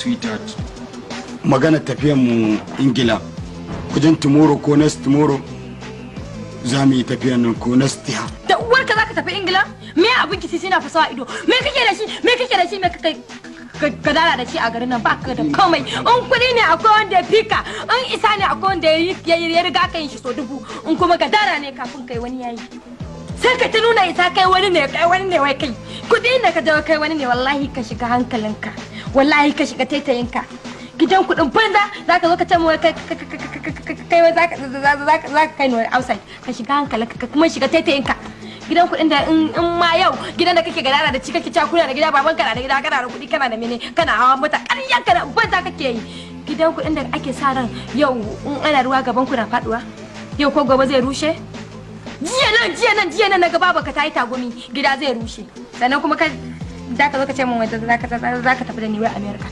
Sweetheart. Magana tafiyan mu Ingila. Kujin tomorrow ko next tomorrow. Za mu yi tafiyan nan ko next year. Da uwarka zaka tafi Ingila? Me abin ki sai na fasawa ido. Me kake da shi? Me kake gadara da shi a garin nan ba ka da komai. In kudi ne akwai wanda ya fika, in isa ne akwai wanda ya riga kan shi so 1000. In kuma gadara ne kafin kai wani yayi. Sai ka ta nuna isa kai wani ne wai kai. Kudi ne ka jawo kai wani ne wallahi ka shiga hankalinka. Wallahi ka shiga taitayinka. Gidan kudin banza zaka zo ka ce mu kai zaka kai ni outside. Ka shiga hankalinka ka kuma shiga taitayinka. Gidan kudin da in ma yau gidan da kake gadara da ci kake cakuna da gida baban kana da gida kana da kudi kana da mene kana hawa mota ƙaryan kana banza kake yi. Gidan kudin da ake sa ran yau in ana ruwa gaban ku na faduwa. Yau ko gobe zai rushe. Jiya nan naga baba ka tayi tagumi gida zai rushe. Sannan kuma ka da ka zo ka ce min wai za ka tafi da ni wai America.